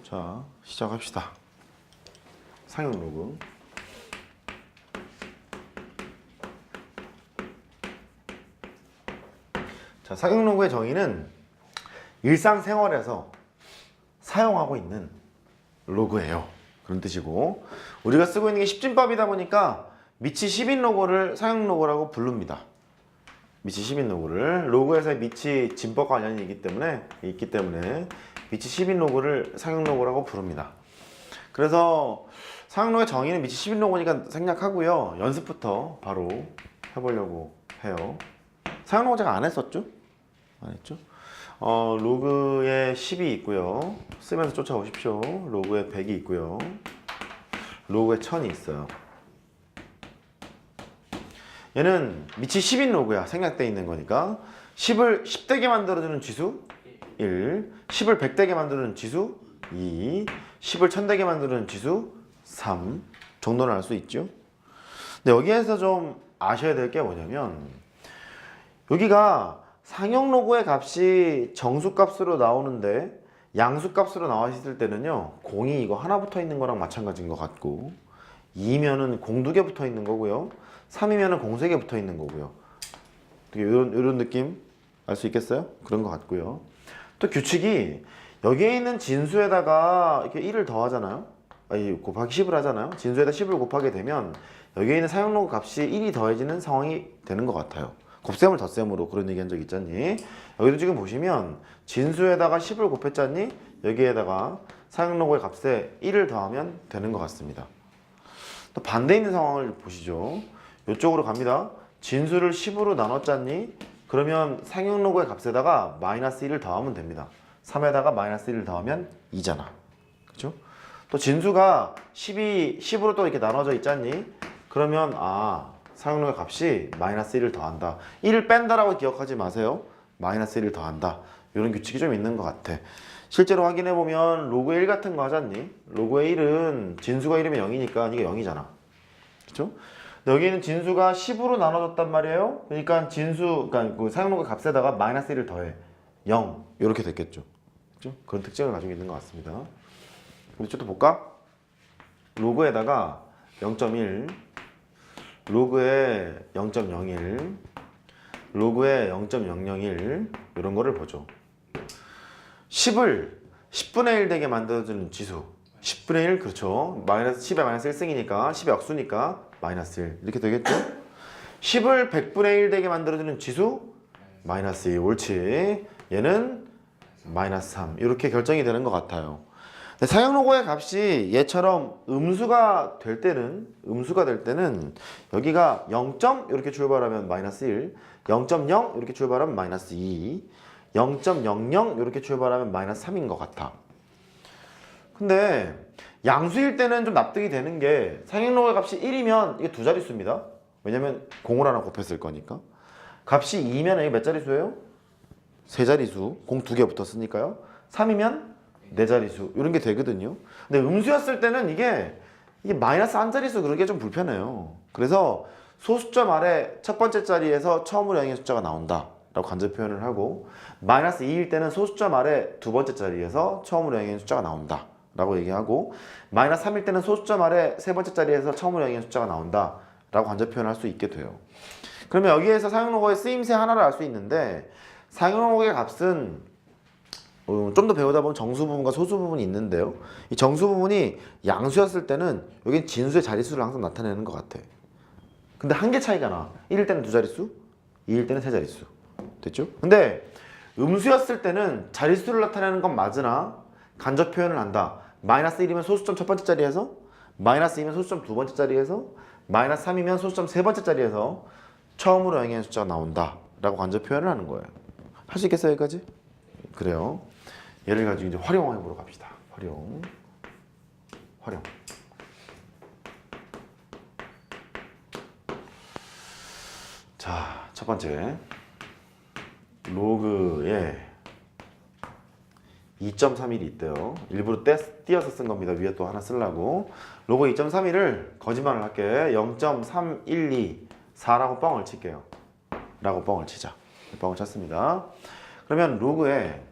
자, 시작합시다. 상용 로그. 자, 상용 로그의 정의는 일상생활에서 사용하고 있는 로그예요. 그런 뜻이고, 우리가 쓰고 있는 게 10진법이다 보니까 미치 10인 로고를 상용 로고라고 부릅니다. 미치 10인 로고를 로그에서의 미치 진법과 관련이 있기 때문에 미치 10인 로고를 상용 로고라고 부릅니다. 그래서 상용 로고의 정의는 미치 10인 로고니까 생략하고요. 연습부터 바로 해보려고 해요. 상용 로고 제가 안 했었죠? 안 했죠? 로그에 10이 있고요. 쓰면서 쫓아오십시오. 로그에 100이 있고요. 로그에 1000이 있어요. 얘는 미치 10인 로그야. 생략되어 있는 거니까 10을 10대게 만들어주는 지수 1, 10을 100대게 만들어주는 지수 2, 10을 1000대게 만들어주는 지수 3 정도는 알 수 있죠. 근데 여기에서 좀 아셔야 될 게 뭐냐면, 여기가 상용 로그의 값이 정수값으로 나오는데 양수값으로 나와 있을 때는요, 공이 이거 하나 붙어 있는 거랑 마찬가지인 것 같고, 2면은 공 2개 붙어 있는 거고요, 3이면은 공 3개 붙어 있는 거고요. 이런 느낌 알 수 있겠어요? 그런 것 같고요. 또 규칙이 여기에 있는 진수에다가 이렇게 1을 더하잖아요. 아니, 곱하기 10을 하잖아요. 진수에다 10을 곱하게 되면 여기에 있는 상용 로그 값이 1이 더해지는 상황이 되는 것 같아요. 곱셈을 덧셈으로 그런 얘기 한 적 있잖니. 여기도 지금 보시면 진수에다가 10을 곱했잖니. 여기에다가 상용 로그의 값에 1을 더하면 되는 것 같습니다. 또 반대 있는 상황을 보시죠. 이쪽으로 갑니다. 진수를 10으로 나눴잖니. 그러면 상용 로그의 값에다가 마이너스 1을 더하면 됩니다. 3에다가 마이너스 1을 더하면 2잖아. 그죠? 또 진수가 10으로 또 이렇게 나눠져 있잖니. 그러면 상용 로그의 값이 마이너스 1을 더한다. 1을 뺀다라고 기억하지 마세요. 마이너스 1을 더한다. 이런 규칙이 좀 있는 것 같아. 실제로 확인해보면 로그의 1 같은 거 하잖니. 로그의 1은 진수가 1이면 0이니까 이게 0이잖아. 그쵸? 여기는 진수가 10으로 나눠졌단 말이에요. 그러니까 그러니까 그 상용 로그 값에다가 마이너스 1을 더해. 0. 이렇게 됐겠죠. 그죠? 그런 특징을 가지고 있는 것 같습니다. 우리 좀 더 볼까? 로그에다가 0.1, 로그에 0.01, 로그에 0.001 이런 거를 보죠. 10을 10분의 1 되게 만들어주는 지수 10분의 1, 그렇죠. 마이너스 10에 마이너스 1승이니까 10의 역수니까 마이너스 1 이렇게 되겠죠. 10을 100분의 1 되게 만들어주는 지수 마이너스 2, 옳지. 얘는 마이너스 3 이렇게 결정이 되는 것 같아요. 근데 상용 로고의 값이 얘처럼 음수가 될 때는 여기가 0. 이렇게 출발하면 마이너스 1, 0.0 이렇게 출발하면 마이너스 2, 0.00 이렇게 출발하면 마이너스 3인 것 같아. 근데 양수일 때는 좀 납득이 되는 게, 상용 로그의 값이 1이면 이게 두 자릿수입니다. 왜냐면 공을 하나 곱했을 거니까. 값이 2면 이게 몇 자릿수예요? 세 자릿수. 공 2개 붙었으니까요. 3이면 네 자릿수. 이런 게 되거든요. 근데 음수였을 때는 이게 마이너스 한 자릿수, 그런 게 좀 불편해요. 그래서 소수점 아래 첫 번째 자리에서 처음으로 0의 숫자가 나온다 라고 간접 표현을 하고, 마이너스 2일 때는 소수점 아래 두 번째 자리에서 처음으로 0의 숫자가 나온다 라고 얘기하고, 마이너스 3일 때는 소수점 아래 세 번째 자리에서 처음으로 0의 숫자가 나온다 라고 간접 표현할 수 있게 돼요. 그러면 여기에서 상용 로그의 쓰임새 하나를 알 수 있는데, 상용 로그의 값은 좀 더 배우다 보면 정수 부분과 소수 부분이 있는데요. 이 정수 부분이 양수였을 때는 여긴 진수의 자릿수를 항상 나타내는 것 같아. 근데 한 개 차이가 나. 1일 때는 두 자릿수, 2일 때는 세 자릿수. 됐죠? 근데 음수였을 때는 자릿수를 나타내는 건 맞으나 간접 표현을 한다. 마이너스 1이면 소수점 첫 번째 자리에서, 마이너스 2면 소수점 두 번째 자리에서, 마이너스 3이면 소수점 세 번째 자리에서 처음으로 0의 숫자가 나온다 라고 간접 표현을 하는 거예요. 할 수 있겠어요, 여기까지? 그래요. 얘를 가지고 이제 활용해 보러 갑시다. 활용. 자, 첫 번째. 로그에 2.31이 있대요. 일부러 띄어서 쓴 겁니다. 위에 또 하나 쓰려고. 로그 2.31을 거짓말을 할게. 0.3124라고 뻥을 칠게요. 라고 뻥을 치자. 뻥을 쳤습니다. 그러면 로그에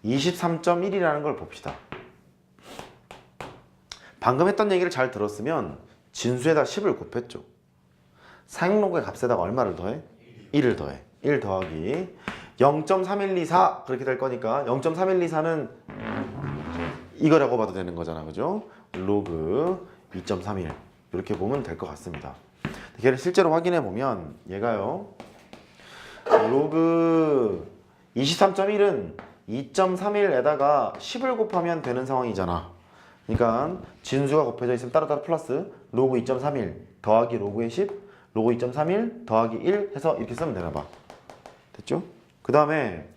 23.1이라는 걸 봅시다. 방금 했던 얘기를 잘 들었으면 진수에다 10을 곱했죠. 사용로그의 값에다가 얼마를 더해? 1을 더해. 1 더하기 0.3124 그렇게 될 거니까 0.3124는 이거라고 봐도 되는 거잖아. 그죠? 로그 2.31 이렇게 보면 될 것 같습니다. 걔를 실제로 확인해 보면 얘가요. 로그 23.1은 2.31에다가 10을 곱하면 되는 상황이잖아. 그러니까 진수가 곱해져 있으면 따로따로 플러스 로그 2.31 더하기 로그의 10 로그 2.31 더하기 1 해서 이렇게 쓰면 되나 봐. 됐죠? 그 다음에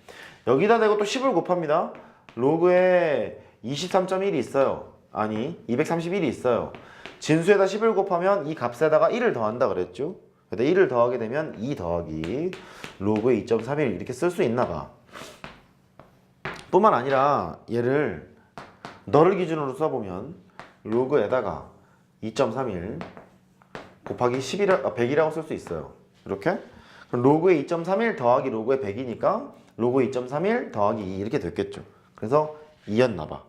여기다 대고 또 10을 곱합니다. 로그에 23.1이 있어요. 아니 231이 있어요. 진수에다 10을 곱하면 이 값에다가 1을 더한다 그랬죠? 근데 1을 더하게 되면 2 더하기 로그의 2.31 이렇게 쓸 수 있나 봐. 뿐만 아니라 얘를 너를 기준으로 써보면 로그에다가 2.31 곱하기 100이라고 쓸 수 있어요. 이렇게? 그럼 로그의 2.31 더하기 로그의 100이니까 로그 2.31 더하기 2 이렇게 됐겠죠. 그래서 2였나 봐.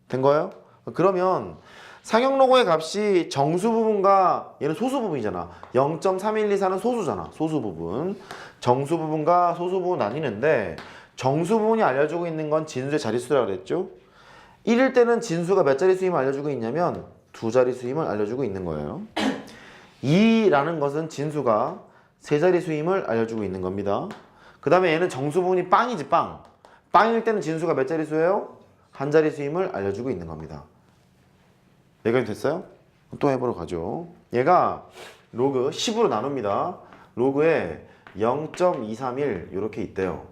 된 거예요? 그러면 상형 로그의 값이 정수 부분과 얘는 소수 부분이잖아. 0.3124는 소수잖아. 소수 부분. 정수 부분과 소수 부분 나뉘는데 정수 부분이 알려주고 있는 건 진수의 자릿수라고 그랬죠. 1일 때는 진수가 몇 자릿수임을 알려주고 있냐면 두 자릿수임을 알려주고 있는 거예요. 2라는 것은 진수가 세 자릿수임을 알려주고 있는 겁니다. 그 다음에 얘는 정수 부분이 빵이지 빵. 빵일 때는 진수가 몇 자릿수예요? 한 자릿수임을 알려주고 있는 겁니다. 여기까지 됐어요? 또 해보러 가죠. 얘가 로그 10으로 나눕니다. 로그에 0.231 이렇게 있대요.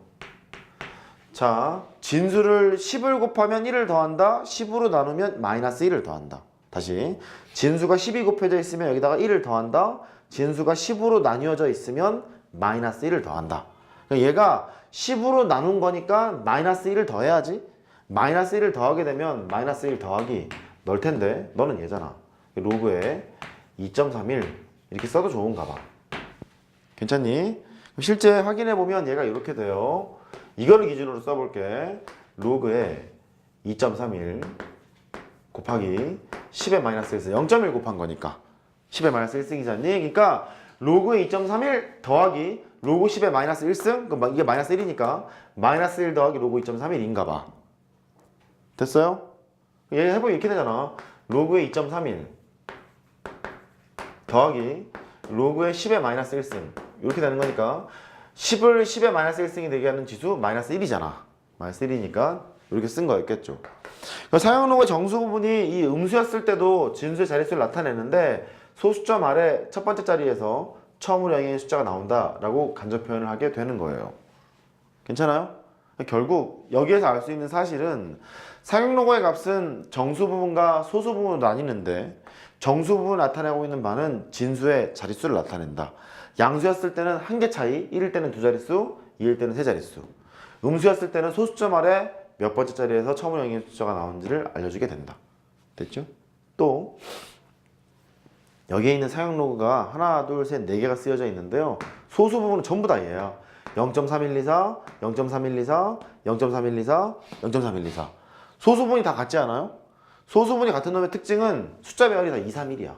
자, 진수를 10을 곱하면 1을 더한다. 10으로 나누면 마이너스 1을 더한다. 다시 진수가 10이 곱해져 있으면 여기다가 1을 더한다. 진수가 10으로 나뉘어져 있으면 마이너스 1을 더한다. 얘가 10으로 나눈 거니까 마이너스 1을 더해야지. 마이너스 1을 더하게 되면 마이너스 1 더하기 널 텐데 너는 얘잖아. 로그에 2.31 이렇게 써도 좋은가 봐. 괜찮니? 실제 확인해 보면 얘가 이렇게 돼요. 이거를 기준으로 써볼게. 로그에 2.31 곱하기 10의 마이너스 1승 0.1 곱한 거니까 10의 마이너스 1승이잖니. 그러니까 로그의 2.31 더하기 로그 10의 마이너스 1승 이게 마이너스 1이니까 마이너스 1 더하기 로그 2.31인가 봐. 됐어요? 얘 해보면 이렇게 되잖아. 로그의 2.31 더하기 로그의 10의 마이너스 1승 이렇게 되는 거니까 10을 10의 마이너스 1승이 되게 하는 지수 마이너스 1이잖아. 마이너스 1이니까 이렇게 쓴 거였겠죠. 사용 로그의 정수 부분이 이 음수였을 때도 진수의 자릿수를 나타내는데 소수점 아래 첫 번째 자리에서 처음으로 영역의 숫자가 나온다라고 간접 표현을 하게 되는 거예요. 괜찮아요? 결국 여기에서 알 수 있는 사실은 사용 로그의 값은 정수 부분과 소수 부분으로 나뉘는데 정수 부분을 나타내고 있는 바는 진수의 자릿수를 나타낸다. 양수였을 때는 한 개 차이, 1일 때는 두 자릿수, 2일 때는 세 자릿수. 음수였을 때는 소수점 아래 몇 번째 자리에서 처음으로 영역의 숫자가 나오는지를 알려주게 된다. 됐죠? 또 여기에 있는 사용 로그가 하나, 둘, 셋, 네 개가 쓰여져 있는데요. 소수 부분은 전부 다 얘야. 0.3124, 0.3124, 0.3124, 0.3124. 소수 부분이 다 같지 않아요? 소수 부분이 같은 놈의 특징은 숫자 배열이 다 2, 3, 1이야.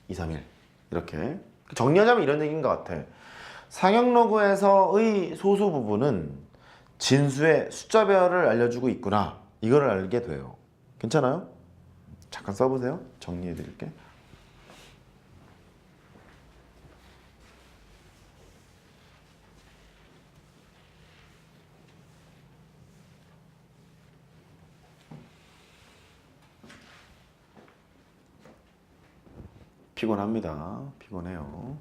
2, 3, 1. 이렇게. 정리하자면 이런 얘기인 것 같아. 상형 로그에서의 소수 부분은 진수의 숫자 배열을 알려주고 있구나. 이거를 알게 돼요. 괜찮아요? 잠깐 써보세요. 정리해 드릴게. 피곤합니다. 피곤해요.